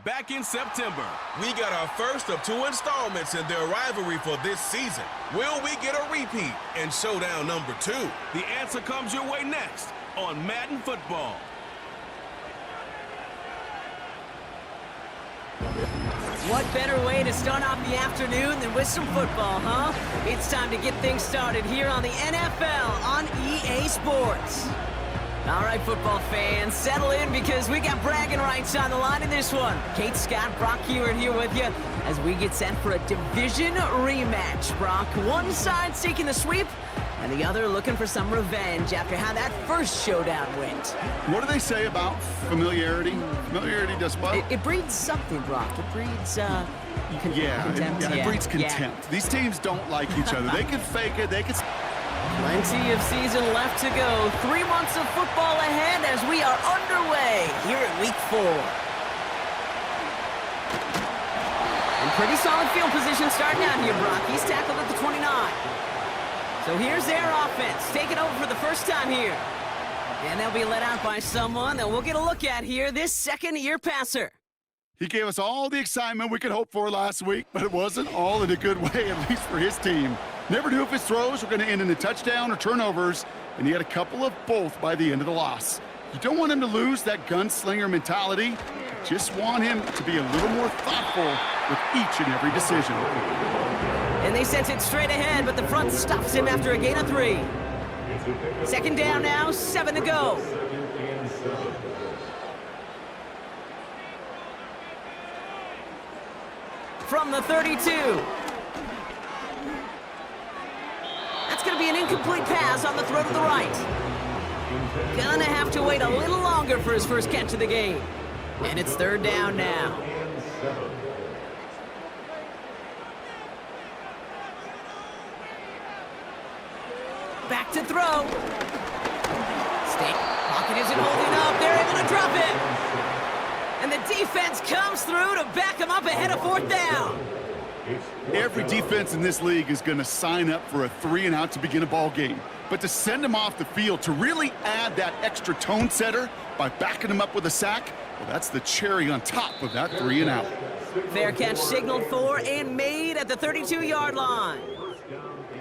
back in September. We got our first of 2 installments in their rivalry for this season. Will we get a repeat in showdown number 2? The answer comes your way next on Madden Football. What better way to start off the afternoon than with some football, huh? It's time to get things started here on the NFL on EA Sports. All right, football fans, settle in because we got bragging rights on the line in this one. Kate, Scott, Brock Hewitt here with you as we get set for a division rematch. Brock, one side seeking the sweep, and the other looking for some revenge after how that first showdown went. What do they say about familiarity? Familiarity does what? It breeds something, Brock. It breeds, contempt. It breeds contempt. Yeah. These teams don't like each other. They can fake it. They can... Plenty of season left to go. 3 months of football ahead as we are underway here in Week 4. And pretty solid field position starting out here, Brock. He's tackled at the 29. So here's their offense, taking over for the first time here. And they'll be let out by someone that we'll get a look at here, this second-year passer. He gave us all the excitement we could hope for last week, but it wasn't all in a good way, at least for his team. Never knew if his throws were going to end in a touchdown or turnovers, and he had a couple of both by the end of the loss. You don't want him to lose that gunslinger mentality. You just want him to be a little more thoughtful with each and every decision. And they sent it straight ahead, but the front stops him after a gain of 3. Second down now, 7 to go. From the 32. That's going to be an incomplete pass on the throw to the right. Gonna have to wait a little longer for his first catch of the game. And it's third down now. Back to throw. State pocket isn't holding up. They're able to drop it. And the defense comes through to back him up ahead of fourth down. Every defense in this league is going to sign up for a 3-and-out to begin a ball game. But to send him off the field, to really add that extra tone setter by backing him up with a sack, well, that's the cherry on top of that 3-and-out. Fair catch signaled for and made at the 32-yard line.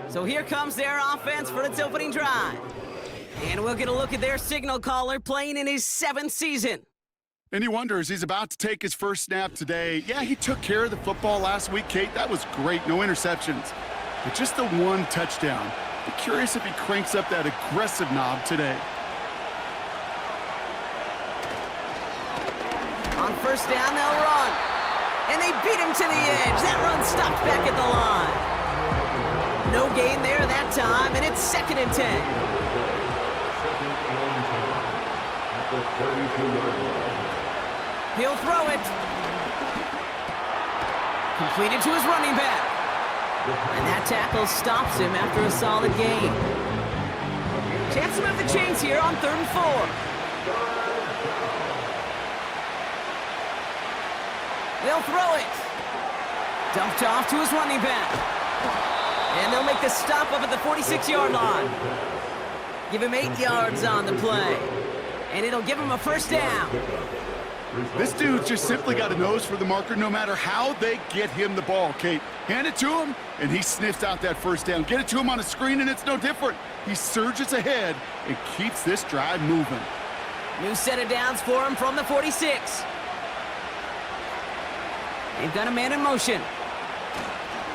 So here comes their offense for its opening drive. And we'll get a look at their signal caller playing in his 7th season. And he wonders, he's about to take his first snap today. Yeah, he took care of the football last week, Kate. That was great, no interceptions. But just the one touchdown. Be curious if he cranks up that aggressive knob today. On first down, they'll run. And they beat him to the edge. That run stopped back at the line. No gain there that time, and it's 2nd and 10. He'll throw it. Completed to his running back. And that tackle stops him after a solid gain. Chance to move the chains here on 3rd and 4. They'll throw it. Dumped off to his running back. And they'll make the stop up at the 46-yard line. Give him 8 yards on the play. And it'll give him a first down. This dude's just simply got a nose for the marker no matter how they get him the ball, Kate. Hand it to him, and he sniffs out that first down. Get it to him on a screen, and it's no different. He surges ahead and keeps this drive moving. New set of downs for him from the 46. They've got a man in motion.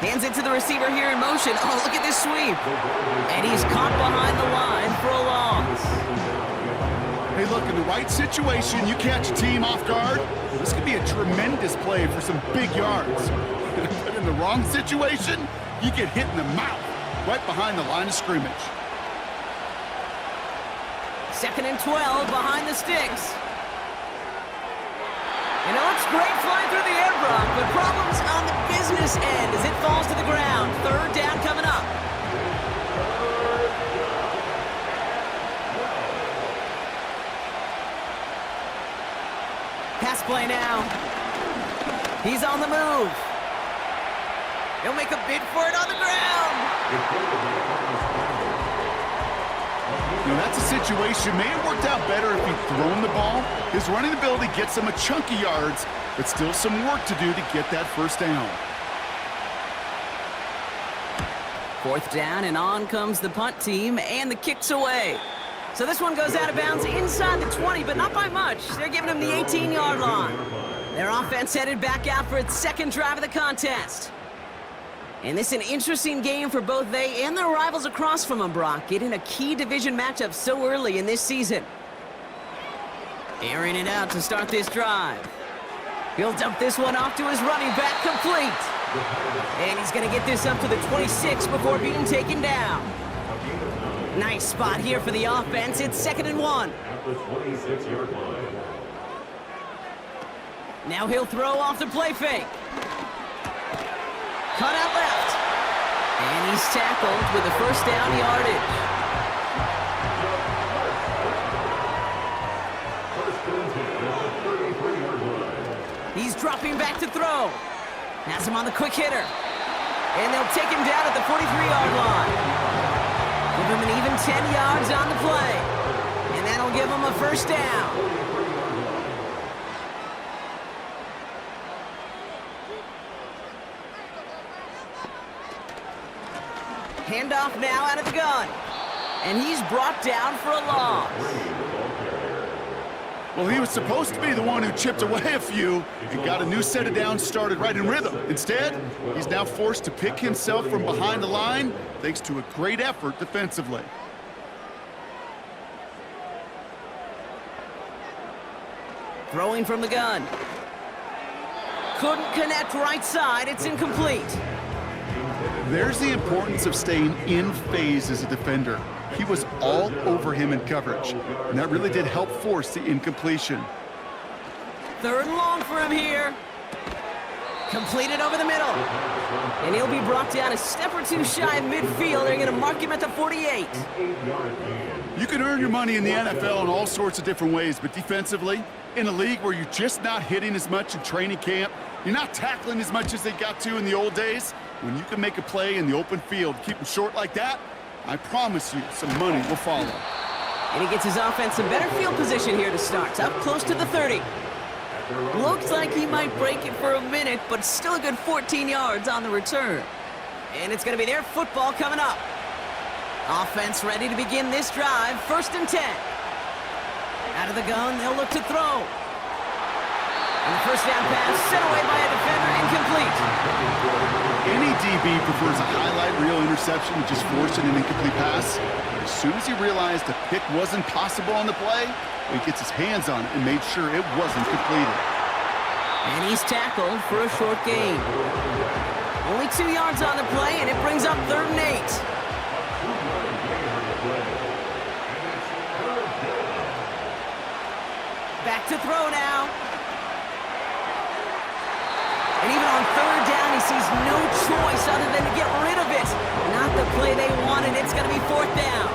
Hands it to the receiver here in motion. Oh, look at this sweep. And he's caught behind the line for a loss. Hey, look, in the right situation, you catch a team off guard. This could be a tremendous play for some big yards. But in the wrong situation, you get hit in the mouth right behind the line of scrimmage. 2nd and 12 behind the sticks. And it looks great flying through the air, Brock, but problems on the business end as it falls to the ground. 3rd down coming up. Pass play now. He's on the move. He'll make a bid for it on the ground. You know, that's a situation. May have worked out better if he'd thrown the ball. His running ability gets him a chunk of yards, but still some work to do to get that first down. 4th down, and on comes the punt team, and the kick's away. So this one goes out of bounds inside the 20, but not by much. They're giving him the 18-yard line. Their offense headed back out for its second drive of the contest. And this is an interesting game for both they and their rivals across from them, Brock, getting a key division matchup so early in this season. Airing it out to start this drive. He'll dump this one off to his running back, complete. And he's going to get this up to the 26 before being taken down. Nice spot here for the offense. It's 2nd and 1. At the 26-yard line. Now he'll throw off the play fake. Cut out left. And he's tackled with the first down yardage. He's dropping back to throw. Has him on the quick hitter. And they'll take him down at the 43-yard line. Give him an even 10 yards on the play. And that'll give him a first down. Handoff now out of the gun. And he's brought down for a loss. Well, he was supposed to be the one who chipped away a few and got a new set of downs started right in rhythm. Instead, he's now forced to pick himself from behind the line thanks to a great effort defensively. Throwing from the gun. Couldn't connect right side. It's incomplete. There's the importance of staying in phase as a defender. He was all over him in coverage, and that really did help force the incompletion. 3rd and long for him here. Completed over the middle. And he'll be brought down a step or two shy of midfield. They're going to mark him at the 48. You can earn your money in the NFL in all sorts of different ways, but defensively, in a league where you're just not hitting as much in training camp, you're not tackling as much as they got to in the old days, when you can make a play in the open field, keep them short like that, I promise you some money will follow. And he gets his offense in better field position here to start. Up close to the 30. Looks like he might break it for a minute, but still a good 14 yards on the return. And it's going to be their football coming up. Offense ready to begin this drive. 1st and 10. Out of the gun, they'll look to throw. And the first down pass sent away by a defender, incomplete. Any DB prefers a highlight reel interception to just forcing an incomplete pass. As soon as he realized a pick wasn't possible on the play, he gets his hands on it and made sure it wasn't completed. And he's tackled for a short gain. Only 2 yards on the play, and it brings up 3rd and 8. Back to throw now. And even on 3rd down, he sees no choice other than to get rid of it. Not the play they wanted. It's going to be 4th down.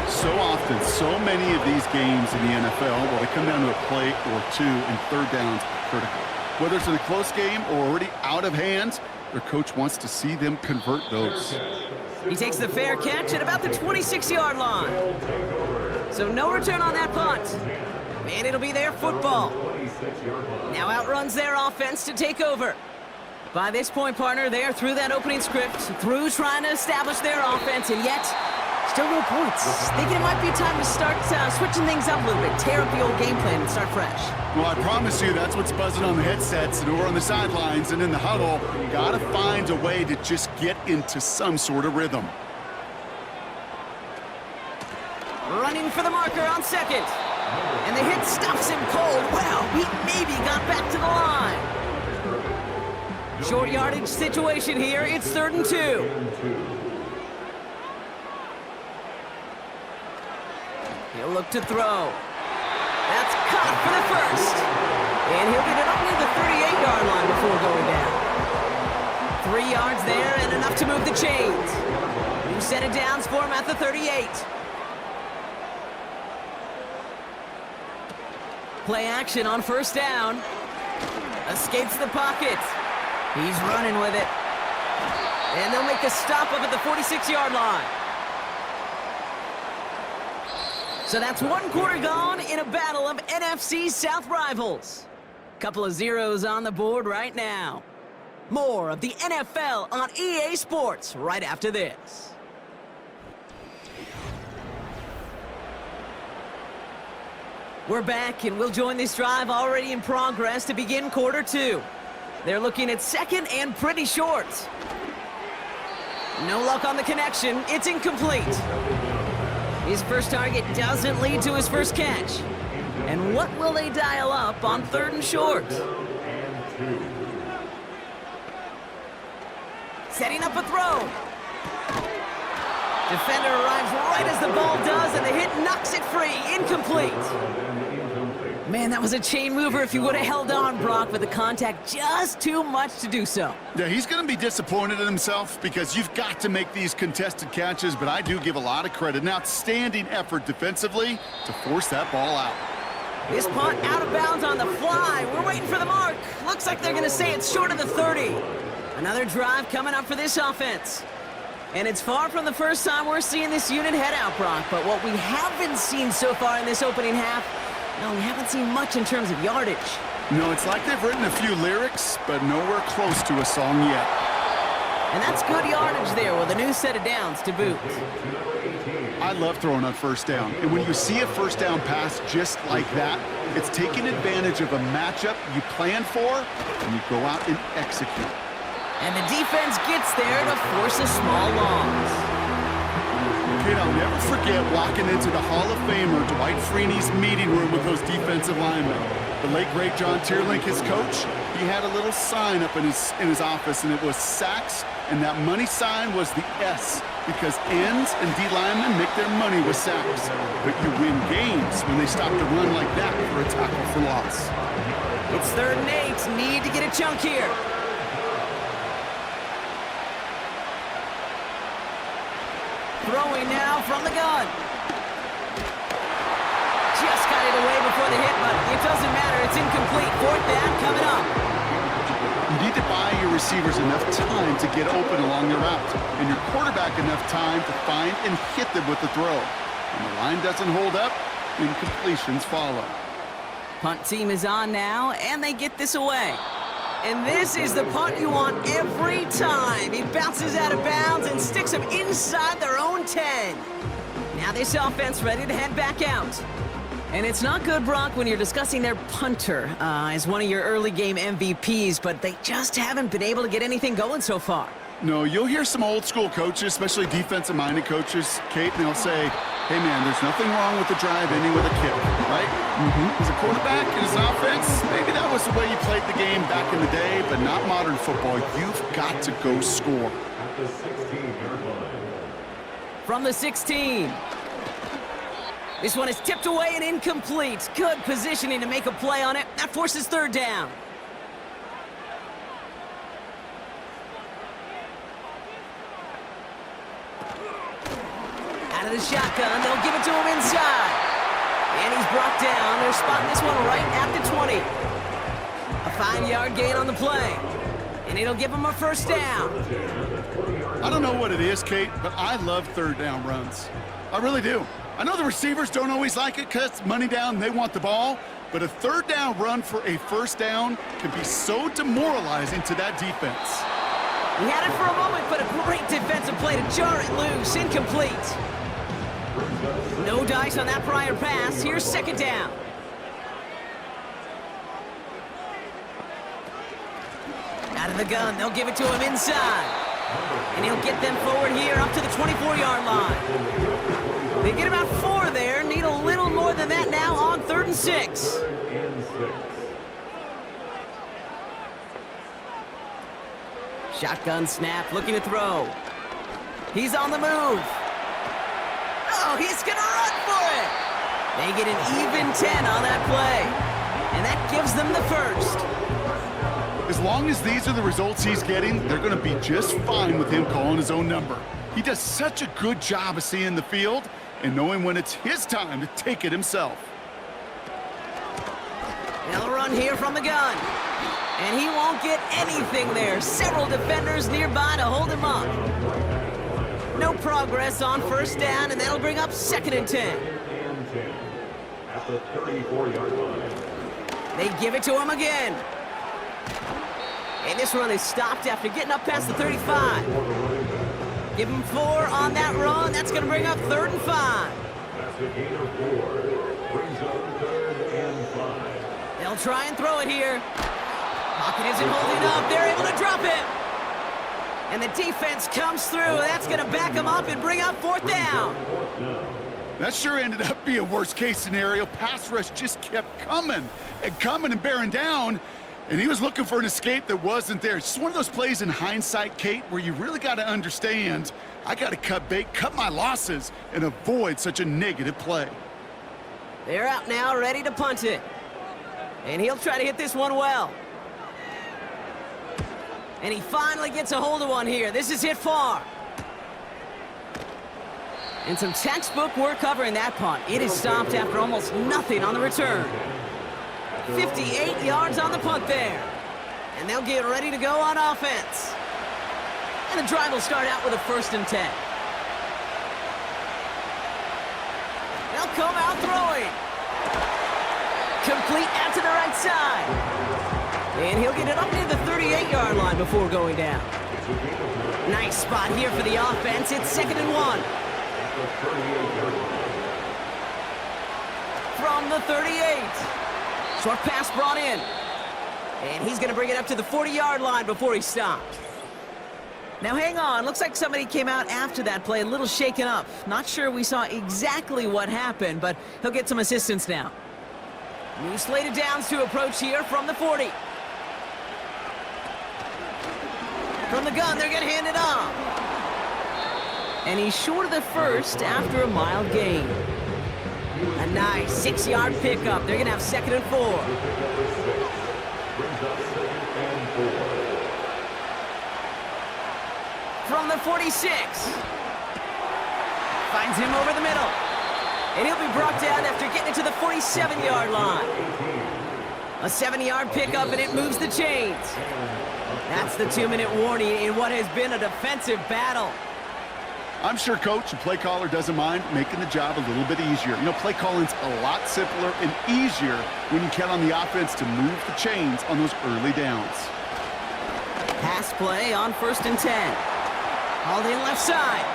So often, so many of these games in the NFL, well, they come down to a play or two, and 3rd downs are critical. Whether it's in a close game or already out of hand, their coach wants to see them convert those. He takes the fair catch at about the 26-yard line. So no return on that punt. And it'll be their football. Now outruns their offense to take over. By this point, partner, they are through that opening script, through trying to establish their offense, and yet still no points. Thinking it might be time to start switching things up a little bit, tear up the old game plan and start fresh. Well, I promise you that's what's buzzing on the headsets and over on the sidelines and in the huddle. Gotta find a way to just get into some sort of rhythm. Running for the marker on 2nd. And the hit stops him cold. Wow, he maybe got back to the line. Short yardage situation here. It's 3rd and 2. He'll look to throw. That's caught for the first. And he'll get it up near the 38-yard line before going down. 3 yards there and enough to move the chains. New set of downs for him at the 38. Play action on 1st down. Escapes the pocket. He's running with it. And they'll make the stop up at the 46-yard line. So that's one quarter gone in a battle of NFC South rivals. Couple of zeros on the board right now. More of the NFL on EA Sports right after this. We're back, and we'll join this drive already in progress to begin quarter two. They're looking at second and pretty short. No luck on the connection. It's incomplete. His first target doesn't lead to his first catch. And what will they dial up on third and short? Setting up a throw. Defender arrives right as the ball does, and the hit knocks it free. Incomplete. Man, that was a chain mover if he would have held on, Brock, but the contact just too much to do so. Yeah, he's going to be disappointed in himself because you've got to make these contested catches, but I do give a lot of credit. An outstanding effort defensively to force that ball out. This punt out of bounds on the fly. We're waiting for the mark. Looks like they're going to say it's short of the 30. Another drive coming up for this offense. And it's far from the first time we're seeing this unit head out, Brock, but what we haven't seen so far in this opening half, no, we haven't seen much in terms of yardage. No, it's like they've written a few lyrics, but nowhere close to a song yet. And that's good yardage there with a new set of downs to boot. I love throwing on first down. And when you see a first down pass just like that, it's taking advantage of a matchup you plan for, and you go out and execute. And the defense gets there to force a small loss. Kid, I'll never forget walking into the Hall of Famer Dwight Freeney's meeting room with those defensive linemen. The late, great John Tierlink, his coach, he had a little sign up in his office, and it was sacks, and that money sign was the S, because ends and D linemen make their money with sacks. But you win games when they stop to run like that for a tackle for loss. It's 3rd and 8. Need to get a chunk here. Throwing now from the gun. Just got it away before the hit, but it doesn't matter. It's incomplete. 4th down coming up. You need to buy your receivers enough time to get open along the route, and your quarterback enough time to find and hit them with the throw. When the line doesn't hold up, incompletions follow. Punt team is on now, and they get this away. And this is the punt you want every time. He bounces out of bounds and sticks them inside their own 10. Now this offense ready to head back out. And it's not good, Brock, when you're discussing their punter as one of your early game MVPs, but they just haven't been able to get anything going so far. No, you'll hear some old school coaches, especially defensive-minded coaches, Kate, and they'll say, hey, man, there's nothing wrong with the drive ending with a kick, right? As a quarterback in his offense, maybe that was the way you played the game back in the day, but not modern football. You've got to go score. At the 16-yard line. From the 16. This one is tipped away and incomplete. Good positioning to make a play on it. That forces 3rd down. Out of the shotgun, they'll give it to him inside. And he's brought down. They're spotting this one right at the 20. A 5-yard gain on the play. And it'll give him a 1st down. I don't know what it is, Kate, but I love 3rd down runs. I really do. I know the receivers don't always like it because money down, they want the ball, but a 3rd down run for a 1st down can be so demoralizing to that defense. He had it for a moment, but a great defensive play to jar it loose. Incomplete. No dice on that prior pass. Here's 2nd down. Out of the gun, they'll give it to him inside. And he'll get them forward here up to the 24-yard line. They get about 4 there. Need a little more than that now on 3rd and 6. Shotgun snap, looking to throw. He's on the move. Oh, he's going to run for it. They get an even 10 on that play. And that gives them the 1st. As long as these are the results he's getting, they're going to be just fine with him calling his own number. He does such a good job of seeing the field and knowing when it's his time to take it himself. They'll run here from the gun. And he won't get anything there. Several defenders nearby to hold him up. No progress on 1st down, and that'll bring up 2nd and 10. the 34-yard line. They give it to him again. And this run is stopped after getting up past the 35. Give him 4 on that run. That's going to bring up 3rd and 5. That's a gain of 4. Brings up 3rd and 5. They'll try and throw it here. Pocket isn't holding up. They're able to drop it. And the defense comes through. That's going to back them up and bring up 4th down. That sure ended up being a worst-case scenario. Pass rush just kept coming and bearing down, and he was looking for an escape that wasn't there. It's just one of those plays in hindsight, Kate, where you really got to understand, I got to cut bait, cut my losses, and avoid such a negative play. They're out now, ready to punt it. And he'll try to hit this one well. And he finally gets a hold of one here. This is hit far. And some textbook work covering that punt. It is stopped after almost nothing on the return. 58 yards on the punt there. And they'll get ready to go on offense. And the drive will start out with a 1st and 10. They'll come out throwing. Complete out to the right side. And he'll get it up near the 38-yard line before going down. Nice spot here for the offense. It's 2nd and 1. From the 38. Short pass brought in. And he's going to bring it up to the 40-yard line before he stopped. Now hang on. Looks like somebody came out after that play a little shaken up. Not sure we saw exactly what happened, but he'll get some assistance now. New slated downs to approach here from the 40. From the gun, they're going to hand it off. And he's short of the 1st after a mild gain. A nice 6-yard pickup. They're going to have 2nd and 4. From the 46. Finds him over the middle. And he'll be brought down after getting it to the 47-yard line. A 7-yard pickup, and it moves the chains. That's the 2-minute warning in what has been a defensive battle. I'm sure coach and play caller doesn't mind making the job a little bit easier. You know, play calling's a lot simpler and easier when you count on the offense to move the chains on those early downs. Pass play on 1st and 10. Hauled in left side.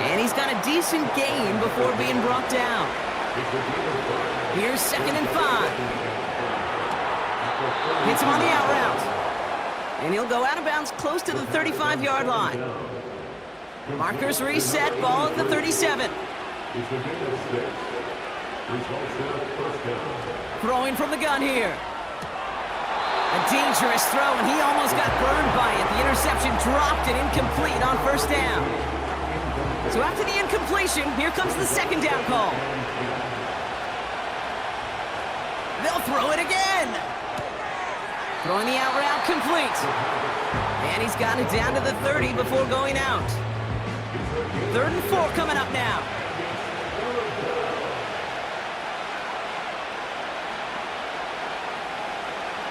And he's got a decent gain before being brought down. Here's 2nd and 5. Hits him on the out route. And he'll go out of bounds close to the 35-yard line. Markers reset, ball at the 37. Throwing from the gun here. A dangerous throw, and he almost got burned by it. The interception dropped and incomplete on 1st down. So after the incompletion, here comes the 2nd down call. They'll throw it again. Throwing the out route complete. And he's got it down to the 30 before going out. 3rd and 4 coming up now.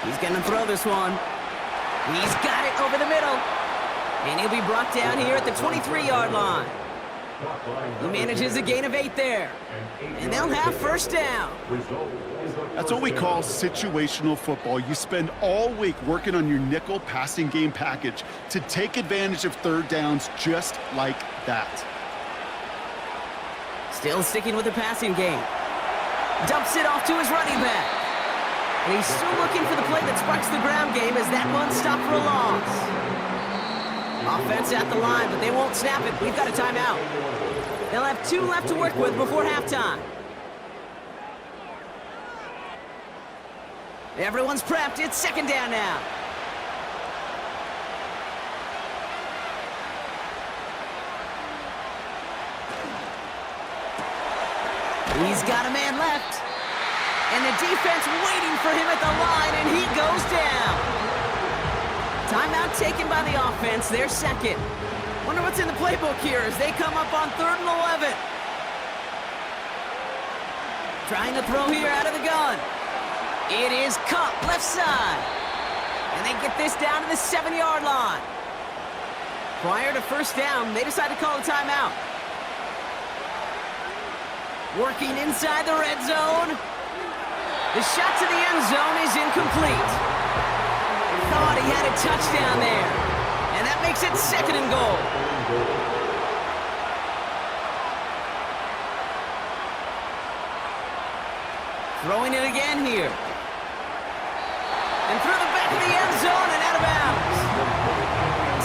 He's going to throw this one. He's got it over the middle. And he'll be brought down here at the 23-yard line. He manages a gain of 8 there. And they'll have 1st down. That's what we call situational football. You spend all week working on your nickel passing game package to take advantage of 3rd downs just like that. Still sticking with the passing game. Dumps it off to his running back. And he's still looking for the play that sparks the ground game as that one stopped for a loss. Offense at the line, but they won't snap it. We've got a timeout. They'll have 2 left to work with before halftime. Everyone's prepped. It's 2nd down now. He's got a man left. And the defense waiting for him at the line, and he goes down. Timeout taken by the offense. They're 2nd. Wonder what's in the playbook here as they come up on 3rd and 11. Trying to throw here out of the gun. It is Cup, left side. And they get this down to the 7-yard line. Prior to 1st down, they decide to call a timeout. Working inside the red zone. The shot to the end zone is incomplete. Thought he had a touchdown there. And that makes it 2nd and goal. Throwing it again here. And through the back of the end zone and out of bounds.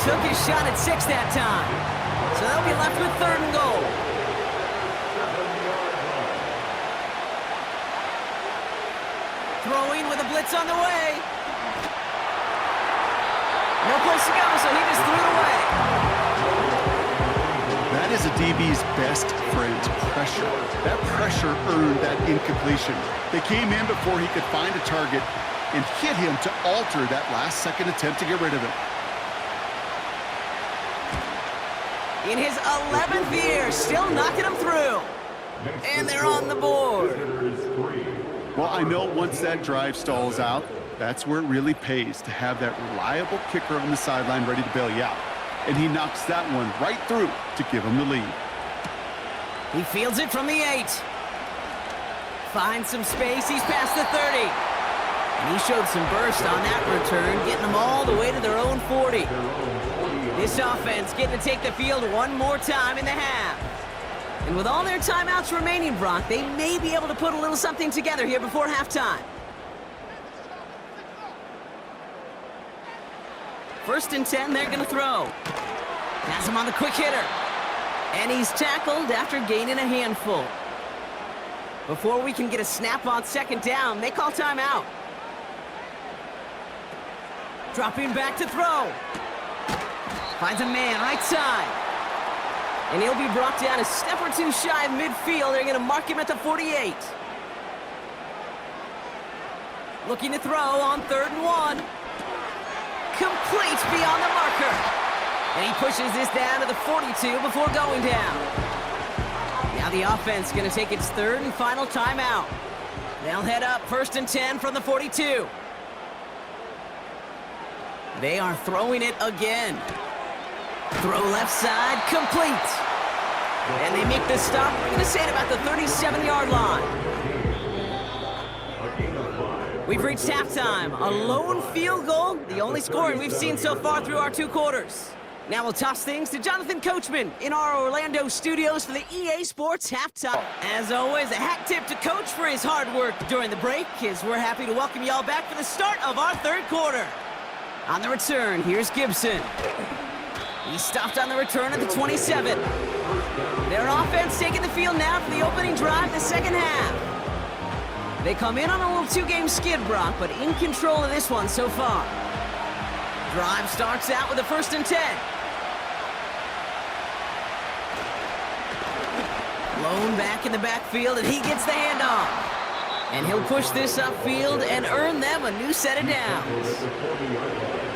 Took his shot at 6 that time. So they'll be left with 3rd and goal. Throwing with a blitz on the way. No place to go, so he just threw it away. That is a DB's best friend, pressure. That pressure earned that incompletion. They came in before he could find a target and hit him to alter that last-second attempt to get rid of it. In his 11th year, still knocking them through. And they're on the board. Well, I know once that drive stalls out, that's where it really pays to have that reliable kicker on the sideline ready to bail you out. And he knocks that one right through to give him the lead. He fields it from the 8. Finds some space, he's past the 30. And he showed some burst on that return, getting them all the way to their own 40. This offense getting to take the field one more time in the half. And with all their timeouts remaining, Brock, they may be able to put a little something together here before halftime. 1st and 10, they're going to throw. Has him on the quick hitter. And he's tackled after gaining a handful. Before we can get a snap on 2nd down, they call timeout. Dropping back to throw. Finds a man right side. And he'll be brought down a step or two shy of midfield. They're going to mark him at the 48. Looking to throw on 3rd and 1. Complete beyond the marker. And he pushes this down to the 42 before going down. Now the offense going to take its 3rd and final timeout. They'll head up 1st and 10 from the 42. They are throwing it again. Throw left side, complete. And they make the stop, we're going to say it about the 37-yard line. We've reached halftime. A lone field goal, the only scoring we've seen so far through our 2 quarters. Now we'll toss things to Jonathan Coachman in our Orlando studios for the EA Sports Halftime. As always, a hat tip to Coach for his hard work during the break, as we're happy to welcome y'all back for the start of our 3rd quarter. On the return, here's Gibson. He stopped on the return at the 27. Their offense taking the field now for the opening drive in the 2nd half. They come in on a little 2-game skid, Brock, but in control of this one so far. Drive starts out with a 1st and 10. Lone back in the backfield, and he gets the handoff. And he'll push this upfield and earn them a new set of downs.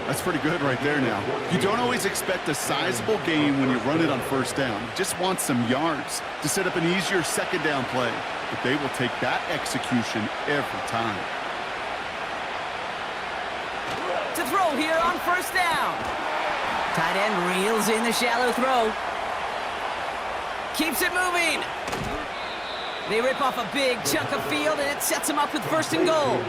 That's pretty good right there now. You don't always expect a sizable gain when you run it on 1st down. You just want some yards to set up an easier 2nd down play. But they will take that execution every time. To throw here on 1st down. Tight end reels in the shallow throw. Keeps it moving. They rip off a big chunk of field, and it sets them up with 1st and goal.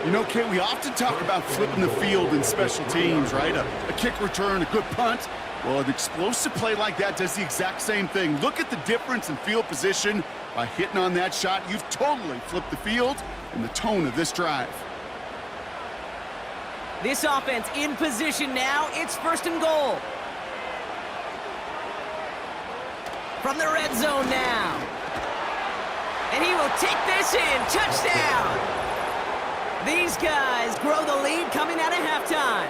You know, Kate, we often talk about flipping the field in special teams, right? A kick return, a good punt. Well, an explosive play like that does the exact same thing. Look at the difference in field position. By hitting on that shot, you've totally flipped the field and the tone of this drive. This offense in position now. It's 1st and goal. From the red zone now. And he will take this in. Touchdown! These guys grow the lead coming out of halftime.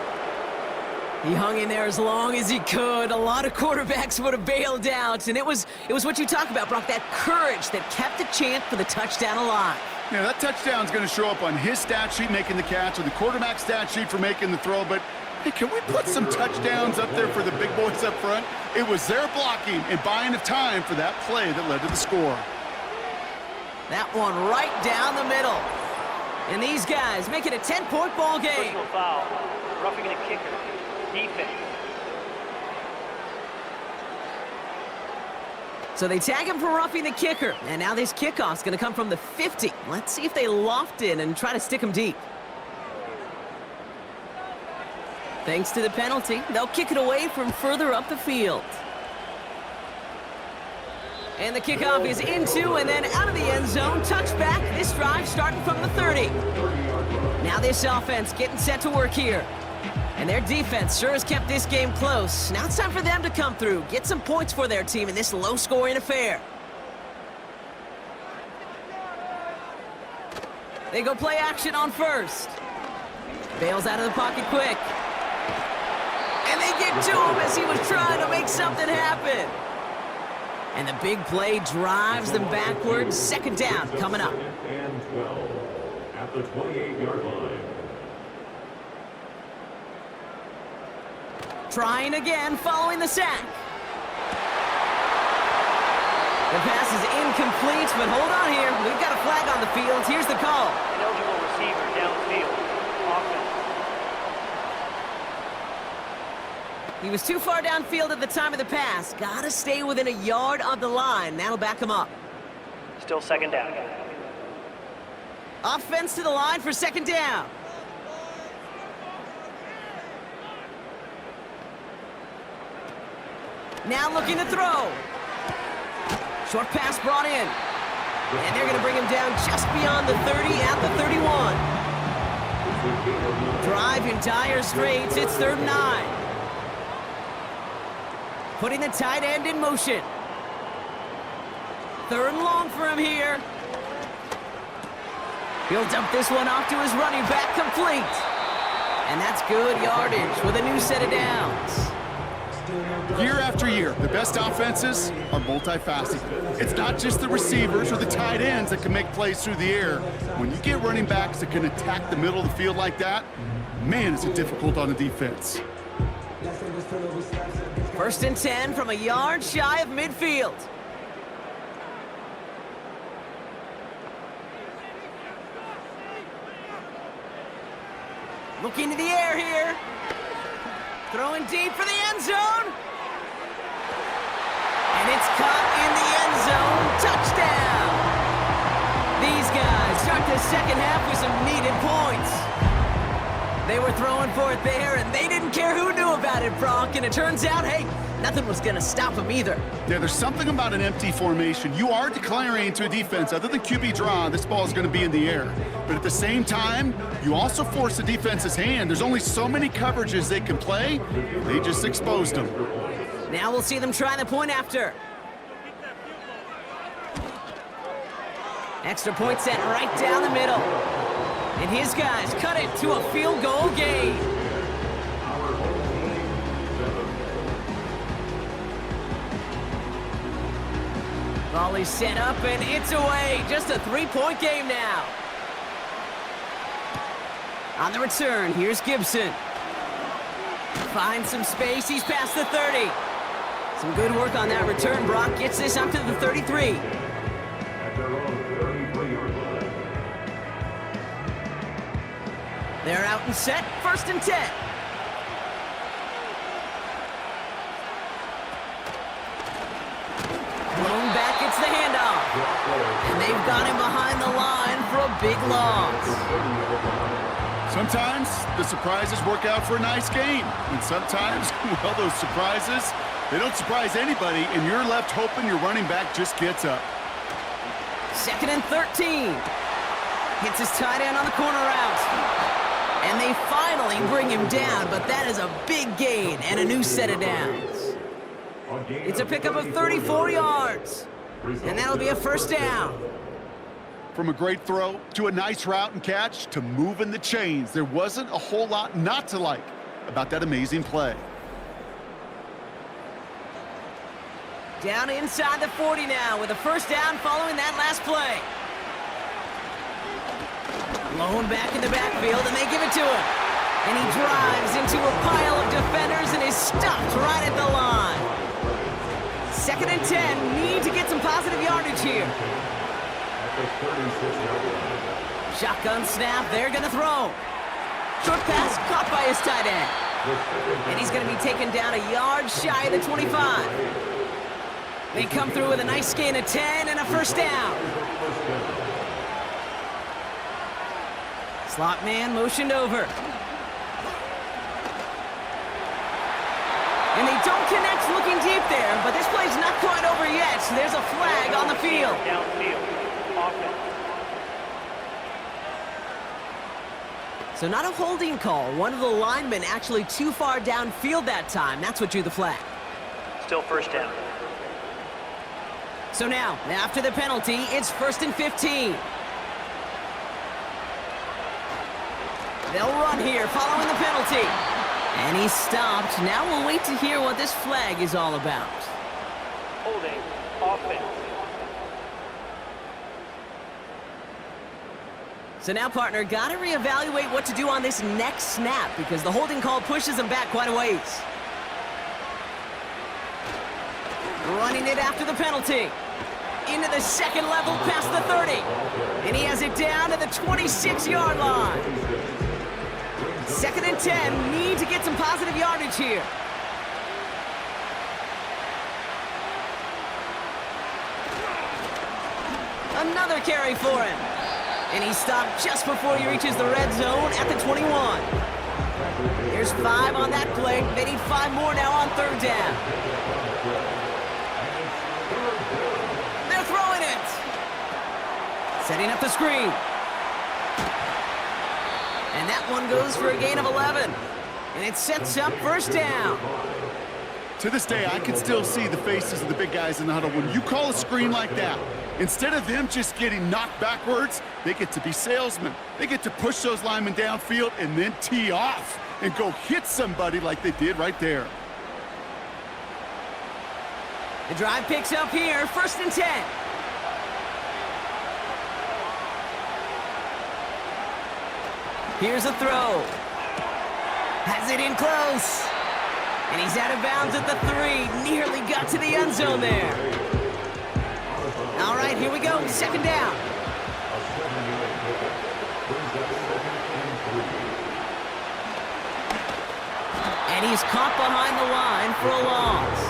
He hung in there as long as he could. A lot of quarterbacks would have bailed out. And it was what you talk about, Brock, that courage that kept the chance for the touchdown alive. Yeah, that touchdown's going to show up on his stat sheet making the catch or the quarterback stat sheet for making the throw. But, hey, can we put some touchdowns up there for the big boys up front? It was their blocking and buying of time for that play that led to the score. That one right down the middle. And these guys make it a 10-point ball game. Personal foul, roughing the kicker, defense. So they tag him for roughing the kicker, and now this kickoff's going to come from the 50. Let's see if they loft in and try to stick him deep. Thanks to the penalty, they'll kick it away from further up the field. And the kickoff is into and then out of the end zone. Touchback, this drive starting from the 30. Now this offense getting set to work here. And their defense sure has kept this game close. Now it's time for them to come through, get some points for their team in this low-scoring affair. They go play action on first. Bails out of the pocket quick. And they get to him as he was trying to make something happen. And the big play drives them backwards. Second down coming up. And 12 at the 28-yard line. Trying again following the sack. The pass is incomplete, but hold on here. We've got a flag on the field. Here's the call. Eligible receiver downfield. Offense. He was too far downfield at the time of the pass. Gotta stay within a yard of the line. That'll back him up. Still second down. Offense to the line for second down. Now looking to throw. Short pass brought in. And they're going to bring him down just beyond the 30 at the 31. Drive in dire straits. It's 3rd and 9. Putting the tight end in motion. 3rd and long for him here. He'll dump this one off to his running back, complete. And that's good yardage with a new set of downs. Year after year, the best offenses are multifaceted. It's not just the receivers or the tight ends that can make plays through the air. When you get running backs that can attack the middle of the field like that, man, is it difficult on the defense. 1st and 10 from a yard shy of midfield. Looking to the air here. Throwing deep for the end zone. And it's caught in the end zone. Touchdown. These guys start the second half with some needed points. They were throwing for it there, and they didn't care who knew about it, Brock. And it turns out, hey, nothing was going to stop them either. Yeah, there's something about an empty formation. You are declaring to a defense, other than QB draw, this ball is going to be in the air. But at the same time, you also force the defense's hand. There's only so many coverages they can play. They just exposed them. Now we'll see them try the point after. Extra point set right down the middle. And his guys cut it to a field goal game. Volley set up and it's away. Just a 3-point game now. On the return, here's Gibson. Finds some space, he's past the 30. Some good work on that return. Brock gets this up to the 33. At their own 33-yard line. They're out and set, 1st and 10. Blown back, it's the handoff. And they've got him behind the line for a big loss. Sometimes the surprises work out for a nice game. And sometimes, well, those surprises, they don't surprise anybody, and you're left hoping your running back just gets up. 2nd and 13. Hits his tight end on the corner route. And they finally bring him down, but that is a big gain and a new set of downs. It's a pickup of 34 yards. And that'll be a 1st down. From a great throw to a nice route and catch to moving the chains, there wasn't a whole lot not to like about that amazing play. Down inside the 40 now with a 1st down following that last play. Blown back in the backfield, and they give it to him. And he drives into a pile of defenders and is stopped right at the line. 2nd and 10, need to get some positive yardage here. Shotgun snap, they're going to throw. Short pass caught by his tight end. And he's going to be taken down a yard shy of the 25. They come through with a nice gain of 10 and a first down. Slot man motioned over. And they don't connect looking deep there, but this play's not quite over yet. So there's a flag on the field. Downfield. Offense. So not a holding call. One of the linemen actually too far downfield that time. That's what drew the flag. Still first down. So now, after the penalty, it's 1st and 15. They'll run here following the penalty. And he's stopped. Now we'll wait to hear what this flag is all about. Holding. Offense. So now, partner, got to reevaluate what to do on this next snap because the holding call pushes him back quite a ways. Running it after the penalty. Into the second level past the 30. And he has it down to the 26-yard line. 2nd and 10. Need to get some positive yardage here. Another carry for him. And he stopped just before he reaches the red zone at the 21. There's 5 on that play. They need 5 more now on 3rd down. They're throwing it. Setting up the screen. And that one goes for a gain of 11. And it sets up 1st down. To this day, I can still see the faces of the big guys in the huddle. When you call a screen like that, instead of them just getting knocked backwards, they get to be salesmen. They get to push those linemen downfield and then tee off and go hit somebody like they did right there. The drive picks up here, 1st and 10. Here's a throw. Has it in close. And he's out of bounds at the 3. Nearly got to the end zone there. All right, here we go. 2nd down. And he's caught behind the line for a loss.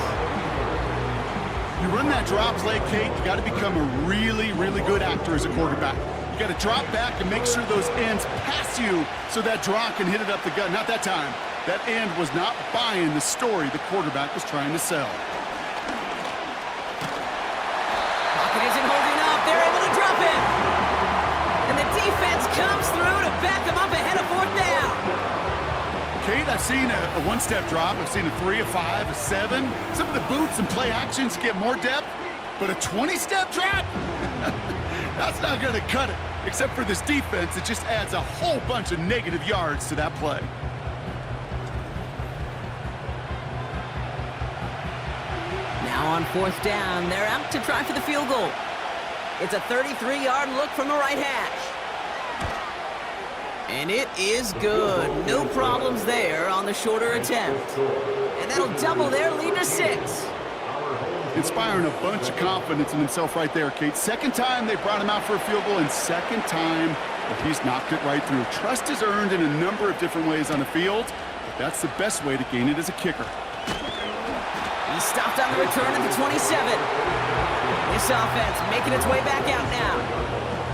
You run that drop play, Kate, you got to become a really, really good actor as a quarterback. You got to drop back and make sure those ends pass you so that draw can hit it up the gut. Not that time. That end was not buying the story the quarterback was trying to sell. Pocket isn't holding up. They're able to drop it. And the defense comes through to back them up ahead of 4th down. Kate, I've seen a one-step drop. I've seen a 3, a 5, a 7. Some of the boots and play actions get more depth, but a 20-step drop? That's not going to cut it. Except for this defense, it just adds a whole bunch of negative yards to that play. Now on 4th down, they're out to try for the field goal. It's a 33-yard look from the right hash. And it is good. No problems there on the shorter attempt. And that'll double their lead to 6. Inspiring a bunch of confidence in himself right there, Kate. 2nd time they brought him out for a field goal, and 2nd time that he's knocked it right through. Trust is earned in a number of different ways on the field, but that's the best way to gain it as a kicker. He stopped on the return at the 27. This offense making its way back out now.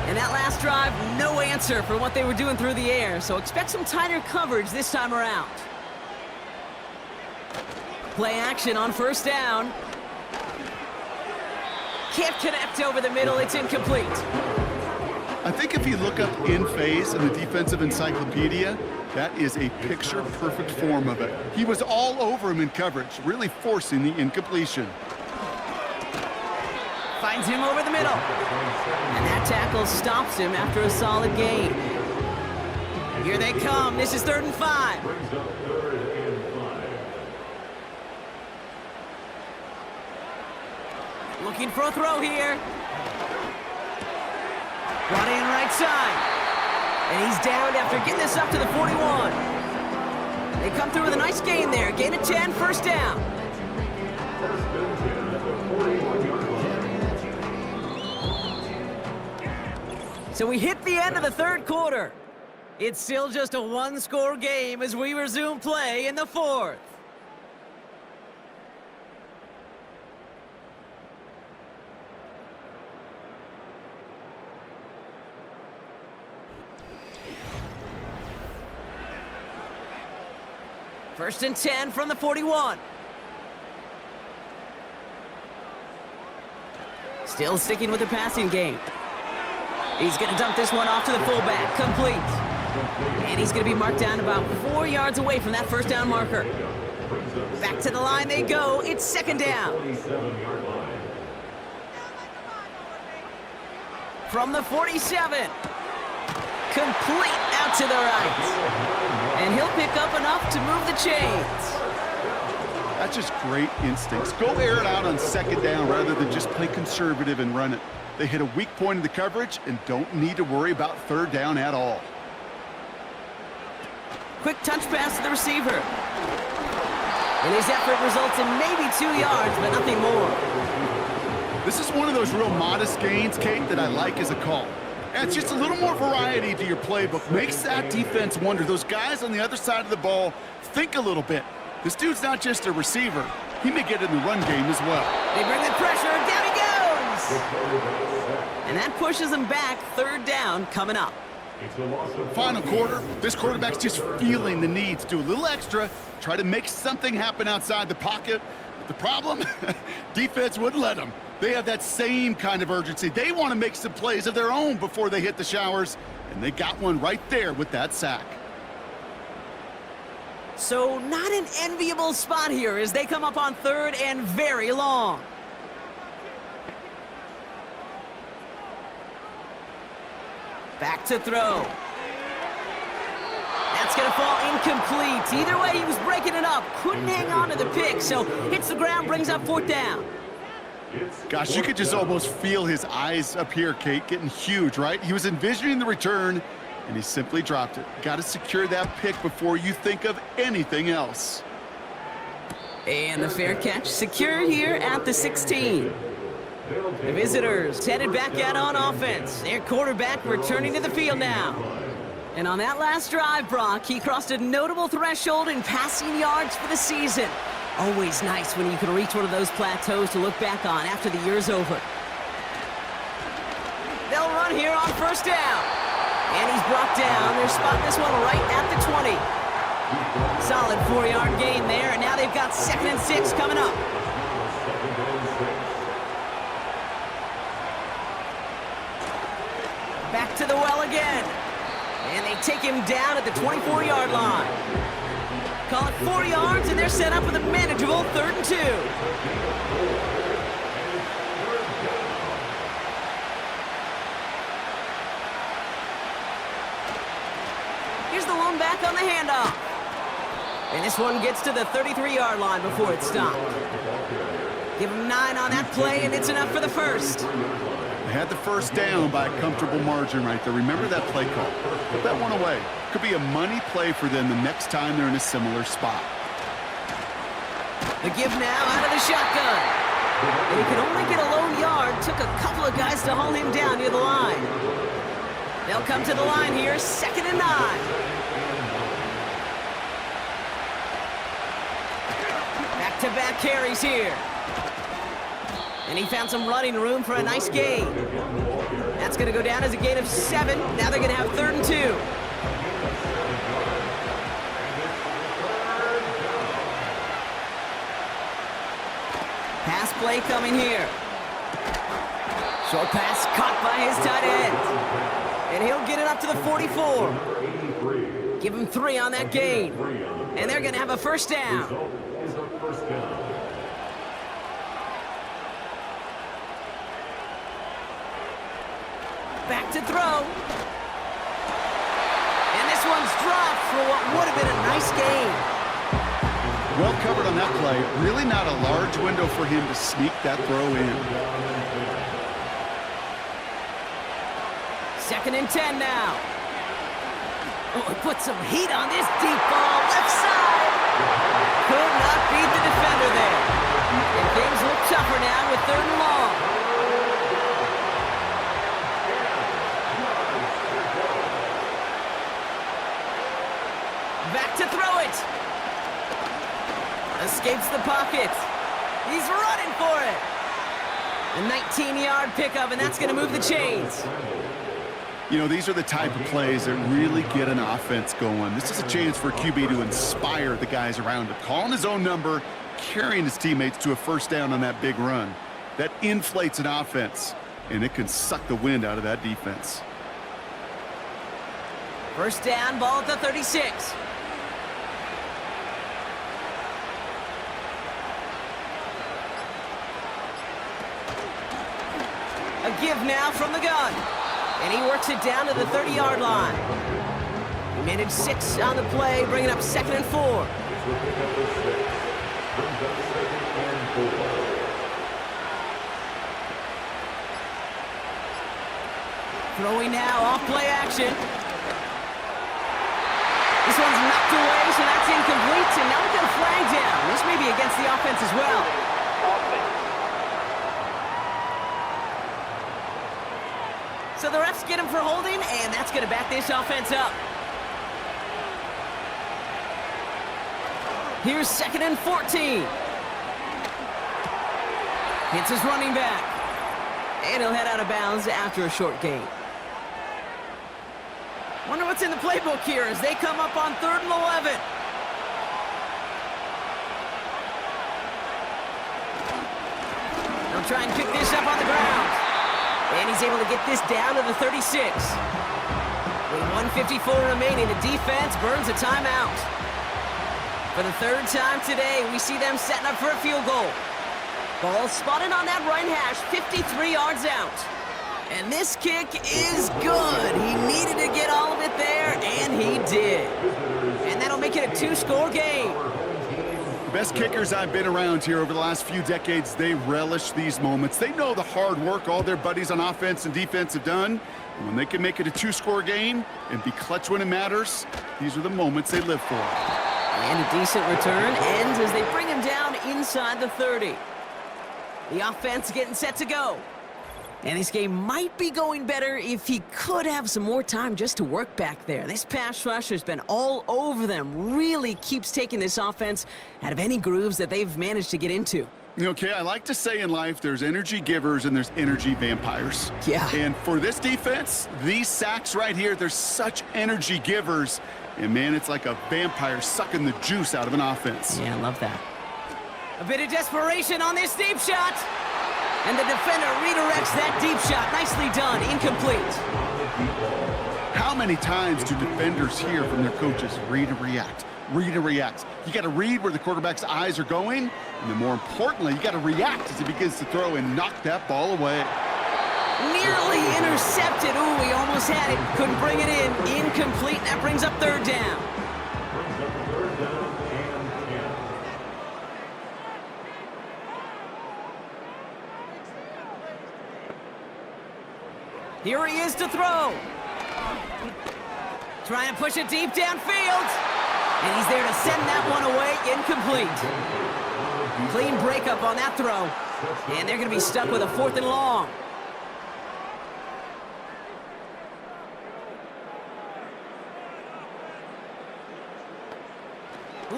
And that last drive, no answer for what they were doing through the air, so expect some tighter coverage this time around. Play action on 1st down. Can't connect over the middle, it's incomplete. I think if you look up in phase in the defensive encyclopedia, that is a picture-perfect form of it. He was all over him in coverage, really forcing the incompletion. Finds him over the middle. And that tackle stops him after a solid gain. Here they come. This is 3rd and 5. Looking for a throw here. Brought in right side. And he's down after getting this up to the 41. They come through with a nice gain there. Gain of 10, 1st down. So we hit the end of the 3rd quarter. It's still just a 1-score game as we resume play in the 4th. First and 10 from the 41. Still sticking with the passing game. He's going to dump this one off to the fullback. Complete. And he's going to be marked down about 4 yards away from that first down marker. Back to the line they go. It's second down. From the 47. Complete out to the right. And he'll pick up enough to move the chains. That's just great instincts. Go air it out on second down rather than just play conservative and run it. They hit a weak point in the coverage and don't need to worry about third down at all. Quick touch pass to the receiver. And his effort results in maybe 2 yards, but nothing more. This is one of those real modest gains, Kate, that I like as a call. Adds just a little more variety to your playbook. Makes that defense wonder. Those guys on the other side of the ball think a little bit. This dude's not just a receiver. He may get in the run game as well. They bring the pressure, and down he goes! And that pushes him back. Third down coming up. Final quarter, this quarterback's just feeling the need to do a little extra, try to make something happen outside the pocket. But the problem, defense wouldn't let them. They have that same kind of urgency. They want to make some plays of their own before they hit the showers, and they got one right there with that sack. So not an enviable spot here as they come up on third and very long. Back to throw. That's going to fall incomplete. Either way, he was breaking it up. Couldn't hang on to the pick, so hits the ground, brings up fourth down. Gosh, you could just almost feel his eyes up here, Kate, getting huge, right? He was envisioning the return, and he simply dropped it. Got to secure that pick before you think of anything else. And the fair catch secured here at the 16. The visitors headed back out on offense. Their quarterback returning to the field now. And on that last drive, Brock, he crossed a notable threshold in passing yards for the season. Always nice when you can reach one of those plateaus to look back on after the year's over. They'll run here on first down. And he's brought down. They're spotting this one right at the 20. Solid 4-yard gain there, and now they've got 2nd and 6 coming up. Back to the well again. And they take him down at the 24-yard line. Call it 4 yards, and they're set up with a manageable 3rd and 2. Here's the lone back on the handoff. And this one gets to the 33-yard line before it's stopped. Give him 9 on that play, and it's enough for the first. They had the first down by a comfortable margin right there. Remember that play call. Put that one away. Could be a money play for them the next time they're in a similar spot. The give now out of the shotgun. And he could only get a lone yard. Took a couple of guys to haul him down near the line. They'll come to the line here, 2nd and 9. Back-to-back carries here. And he found some running room for a nice gain. That's going to go down as a gain of 7. Now they're going to have 3rd and 2. Pass play coming here. Short pass caught by his tight end. And he'll get it up to the 44. Give him 3 on that gain. And they're going to have a first down. Back to throw. And this one's dropped for what would have been a nice gain. Well covered on that play. Really not a large window for him to sneak that throw in. 2nd and 10 now. Oh, put some heat on this deep ball. Left side. Could not beat the defender there. And things look tougher now with 3rd and long. Back to throw it. Escapes the pocket. He's running for it. A 19-yard pickup, and that's going to move the chains. You know, these are the type of plays that really get an offense going. This is a chance for QB to inspire the guys around him. Calling his own number, carrying his teammates to a first down on that big run. That inflates an offense, and it can suck the wind out of that defense. First down, ball at the 36. A give now from the gun. And he works it down to the 30-yard line. He managed 6 on the play, bringing up 2nd and 4. Throwing now, off play action. This one's knocked away, so that's incomplete. And now we've got a flag down. This may be against the offense as well. So the refs get him for holding, and that's going to back this offense up. Here's 2nd and 14. Hits his running back. And he'll head out of bounds after a short gain. Wonder what's in the playbook here as they come up on 3rd and 11. They'll try and pick this up on the ground. And he's able to get this down to the 36. With 1:54 remaining, the defense burns a timeout. For the 3rd time today, we see them setting up for a field goal. Ball spotted on that right hash, 53 yards out. And this kick is good. He needed to get all of it there, and he did. And that'll make it a 2-score game. The best kickers I've been around here over the last few decades, they relish these moments. They know the hard work all their buddies on offense and defense have done. And when they can make it a 2-score game and be clutch when it matters, these are the moments they live for. And a decent return ends as they bring him down inside the 30. The offense getting set to go. And this game might be going better if he could have some more time just to work back there. This pass rush has been all over them. Really keeps taking this offense out of any grooves that they've managed to get into. Okay, I like to say in life there's energy givers and there's energy vampires. Yeah. And for this defense, these sacks right here, they're such energy givers. And man, it's like a vampire sucking the juice out of an offense. Yeah, I love that. A bit of desperation on this deep shot. And the defender redirects that deep shot. Nicely done. Incomplete. How many times do defenders hear from their coaches, read and react, read and react? You got to read where the quarterback's eyes are going, and then more importantly, you got to react as he begins to throw and knock that ball away. Nearly intercepted. Ooh, he almost had it. Couldn't bring it in. Incomplete. That brings up 3rd down. Here he is to throw. Trying to push it deep downfield. And he's there to send that one away. Incomplete. Clean breakup on that throw. And they're going to be stuck with a 4th and long.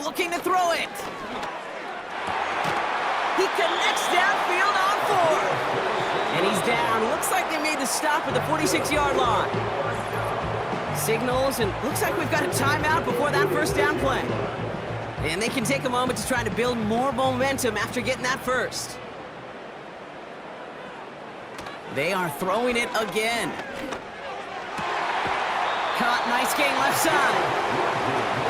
Looking to throw it. He connects downfield on 4. And he's down. Looks like they made the stop at the 46-yard line. Signals, and looks like we've got a timeout before that first down play. And they can take a moment to try to build more momentum after getting that first. They are throwing it again. Caught, nice gain left side.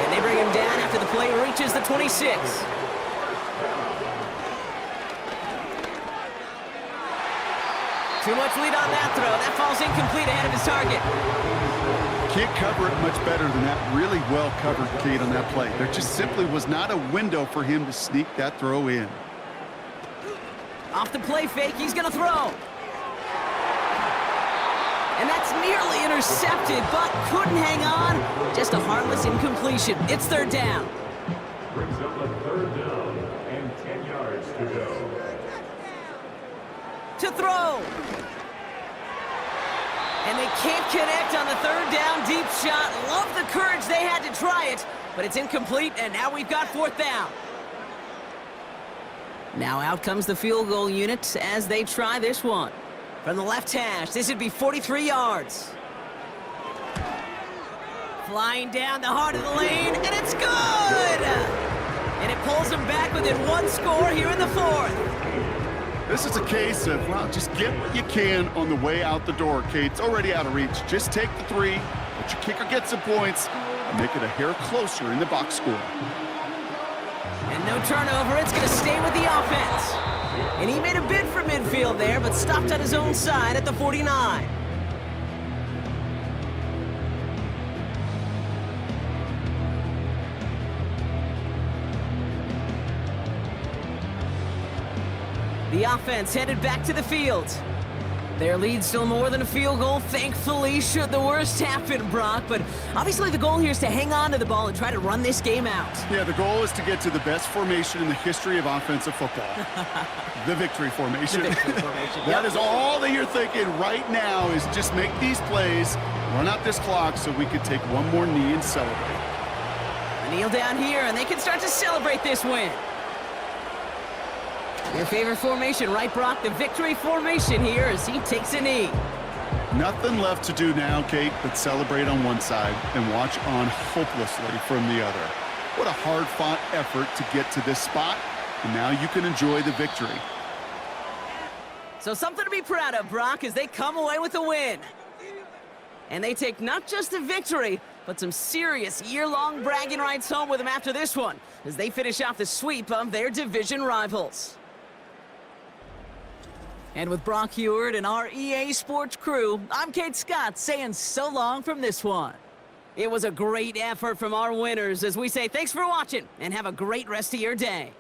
And they bring him down after the play reaches the 26. Too much lead on that throw. That falls incomplete ahead of his target. Can't cover it much better than that really well-covered kid on that play. There just simply was not a window for him to sneak that throw in. Off the play fake, he's going to throw. And that's nearly intercepted, but couldn't hang on. Just a harmless incompletion. It's 3rd down. Brings up a 3rd down and 10 yards to go. To throw. And they can't connect on the 3rd down deep shot. Love the courage they had to try it, but it's incomplete, and now we've got 4th down. Now out comes the field goal unit as they try this one. From the left hash, this would be 43 yards. Flying down the heart of the lane, and it's good! And it pulls them back within one score here in the fourth. This is a case of, well, just get what you can on the way out the door, Kate. It's already out of reach. Just take the 3, let your kicker get some points, and make it a hair closer in the box score. And no turnover, it's going to stay with the offense. And he made a bid for midfield there, but stopped on his own side at the 49. The offense headed back to the field. Their lead still more than a field goal, thankfully, should the worst happen, Brock. But obviously the goal here is to hang on to the ball and try to run this game out. Yeah, the goal is to get to the best formation in the history of offensive football. The victory formation. The victory formation. That is all that you're thinking right now, is just make these plays, run out this clock so we can take one more knee and celebrate. A kneel down here, and they can start to celebrate this win. Your favorite formation, right, Brock? The victory formation here as he takes a knee. Nothing left to do now, Kate, but celebrate on one side and watch on hopelessly from the other. What a hard-fought effort to get to this spot, and now you can enjoy the victory. So something to be proud of, Brock, as they come away with a win. And they take not just the victory, but some serious year-long bragging rights home with them after this one, as they finish off the sweep of their division rivals. And with Brock Heward and our EA Sports crew, I'm Kate Scott saying so long from this one. It was a great effort from our winners as we say thanks for watching and have a great rest of your day.